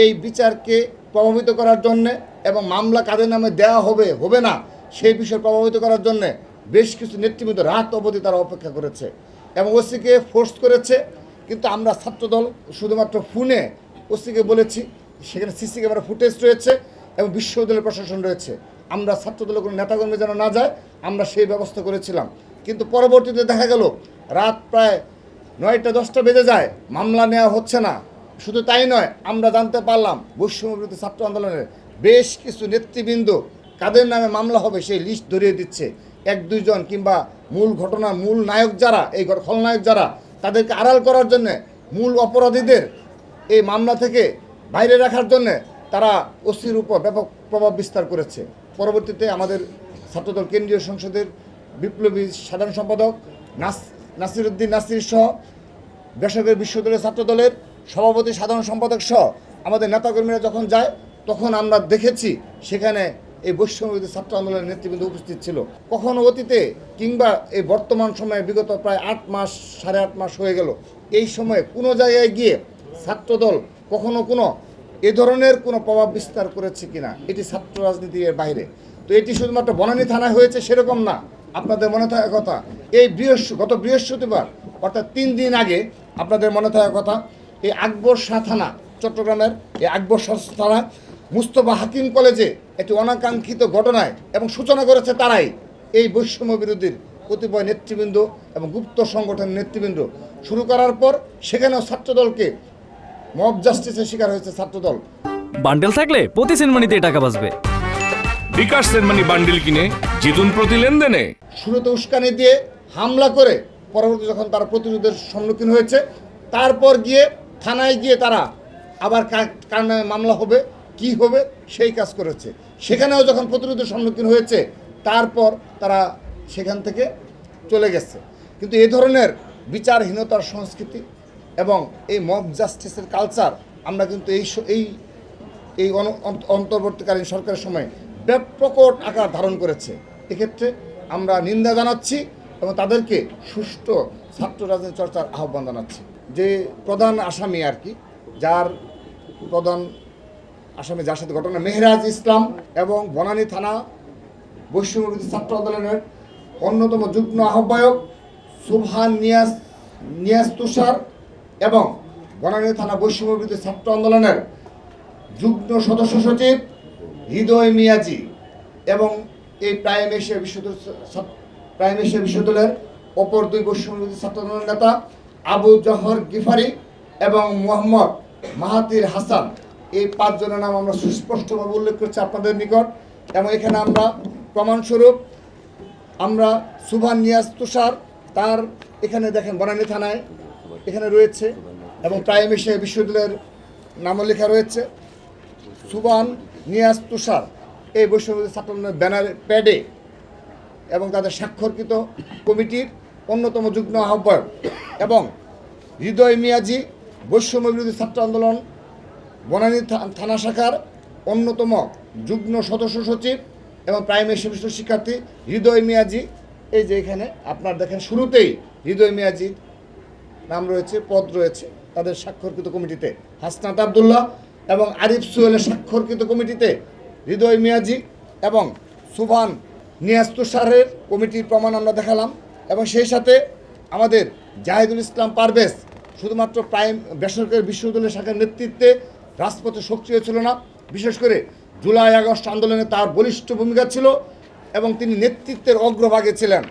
এই বিচারকে প্রভাবিত করার জন্যে এবং মামলা কাদের নামে দেওয়া হবে হবে না সেই বিষয়ে প্রভাবিত করার জন্যে বেশ কিছু নেতৃবৃন্দ রাত অবধি তারা অপেক্ষা করেছে এবং ওসিকে ফোর্স করেছে। কিন্তু আমরা ছাত্রদল শুধুমাত্র ফোনে ওসিকে বলেছি, সেখানে সিসি ক্যামেরা ফুটেজ রয়েছে এবং বিশ্ববিদ্যালয়ের প্রশাসন রয়েছে, আমরা ছাত্রদলের কোনো নেতাকর্মী যেন না যায় আমরা সেই ব্যবস্থা করেছিলাম। কিন্তু পরবর্তীতে দেখা গেল রাত প্রায় 9টা-10টা বেজে যায়, মামলা নেওয়া হচ্ছে না। শুধু তাই নয়, আমরা জানতে পারলাম বৈষম্যবিরোধী ছাত্র আন্দোলনের বেশ কিছু নেতৃবৃন্দ কাদের নামে মামলা হবে সেই লিস্ট ধরিয়ে দিচ্ছে। 1-2 জন কিংবা মূল ঘটনার মূল নায়ক যারা, এই খলনায়ক যারা, তাদেরকে আড়াল করার জন্যে, মূল অপরাধীদের এই মামলা থেকে বাইরে রাখার জন্যে তারা ওসির উপর ব্যাপক প্রভাব বিস্তার করেছে। পরবর্তীতে আমাদের ছাত্রদল কেন্দ্রীয় সংসদের বিপ্লবী সাধারণ সম্পাদক নাসিরউদ্দিন নাসির সহ বেসরকারি বিশ্ববিদ্যালয়ের ছাত্রদলের সভাপতি সাধারণ সম্পাদক সহ আমাদের নেতাকর্মীরা যখন যায় তখন আমরা দেখেছি সেখানে এই বৈষম্যবিরোধী ছাত্র আন্দোলনের নেতৃবৃন্দ উপস্থিত ছিল। কখনো অতীতে কিংবা এই বর্তমান সময়ে বিগত প্রায় 8 মাস 8.5 মাস হয়ে গেল, এই সময়ে কোনো জায়গায় গিয়ে ছাত্রদল কখনো কোনো এ ধরনের কোনো প্রভাব বিস্তার করেছে কিনা, এটি ছাত্র রাজনীতির বাইরে। তো এটি শুধুমাত্র বনানী থানায় হয়েছে সেরকম না। আপনাদের মনে থাকার কথা, এই গত বৃহস্পতিবার অর্থাৎ 3 দিন আগে আপনাদের মনে থাকার কথা, এই আকবর শাহ থানা, চট্টগ্রামের এই আকবর শাহ থানা মুস্তফা হাকিম কলেজে একটি অনাকাঙ্ক্ষিত ঘটনায় এবং সূচনা করেছে তারাই, এই বৈষম্য বিরোধীর কতিপয় নেতৃবৃন্দ এবং গুপ্ত সংগঠনের নেতৃবৃন্দ শুরু করার পর সেখানেও ছাত্রদলকে মব জাস্টিসের শিকার হয়েছে ছাত্রদল। বান্ডেল থাকলে প্রতি সেনমানিতে টাকা বাঁচবে। বিকাশ সেনমানি বান্ডেল কিনে জিতুন প্রতি লেনদেনে। শুরুতে উস্কানি দিয়ে হামলা করে পরবর্তী যখন তারা প্রতিরোধের সম্মুখীন হয়েছে, তারপর গিয়ে থানায় গিয়ে তারা আবার কার নামে মামলা হবে কি হবে সেই কাজ করেছে। সেখানেও যখন প্রতিরোধের সম্মুখীন হয়েছে তারপর তারা সেখান থেকে চলে গেছে। কিন্তু এই ধরনের বিচারহীনতার সংস্কৃতি এবং এই মব জাস্টিসের কালচার আমরা কিন্তু এই অন্তর্বর্তীকালীন সরকারের সময় প্রকট আকার ধারণ করেছে। এক্ষেত্রে আমরা নিন্দা জানাচ্ছি এবং তাদেরকে সুষ্ঠু ছাত্র রাজনীতি চর্চার আহ্বান জানাচ্ছি। যে প্রধান আসামি আর কি, যার প্রধান আসামি যার সাথে ঘটনা, মেহরাজ ইসলাম এবং বনানী থানা বৈষম্যবিরোধী ছাত্র আন্দোলনের অন্যতম যুগ্ম আহ্বায়ক সুবহান নিয়াজ তুষার এবং বনানী থানা বৈষম্যবিরোধী ছাত্র আন্দোলনের যুগ্ম সদস্য সচিব হৃদয় মিয়াজি এবং এই প্রাইম এশিয়া বিশ্ববিদ্যালয়ের অপর 2 বৈষম্যবিরোধী ছাত্র আন্দোলনের নেতা আবু জহর গিফারি এবং মোহাম্মদ মাহাতির হাসান, এই 5 জনের নাম আমরা সুস্পষ্টভাবে উল্লেখ করছি আপনাদের নিকট। এবং এখানে আমরা প্রমাণস্বরূপ আমরা সুবহান নিয়াজ তুষার, তার এখানে দেখেন বনানী থানায় এখানে রয়েছে এবং প্রাইম এশিয়া বিশ্ববিদ্যালয়ের নামও লেখা রয়েছে। সুবহান নিয়াজ তুষার এই বৈষম্যবিরোধী ছাত্র আন্দোলনের ব্যানার প্যাডে এবং তাদের স্বাক্ষরকৃত কমিটির অন্যতম যুগ্ম আহ্বায়ক, এবং হৃদয় মিয়াজি বৈষম্যবিরোধী ছাত্র আন্দোলন বনানী থানা শাখার অন্যতম যুগ্ম সদস্য সচিব এবং প্রাইম এশিয়া বিশ্ববিদ্যালয়ের শিক্ষার্থী হৃদয় মিয়াজি। এই যে এখানে আপনার দেখেন শুরুতেই হৃদয় মিয়াজির নাম রয়েছে, পদ রয়েছে তাদের স্বাক্ষরকৃত কমিটিতে। হাসনাত আবদুল্লাহ এবং আরিফ সোহেলের স্বাক্ষরকৃত কমিটিতে হৃদয় মিয়াজি এবং সুবহান নিয়াজ তুষারের কমিটির প্রমাণ আমরা দেখালাম। এবং সেই সাথে আমাদের জাহিদুল ইসলাম পারভেজ শুধুমাত্র বেসরকারি বিশ্ববিদ্যালয় শাখার নেতৃত্বে রাজপথে সক্রিয় ছিল না, বিশেষ করে জুলাই আগস্ট আন্দোলনে তার বলিষ্ঠ ভূমিকা ছিল এবং তিনি নেতৃত্বের অগ্রভাগে ছিলেন।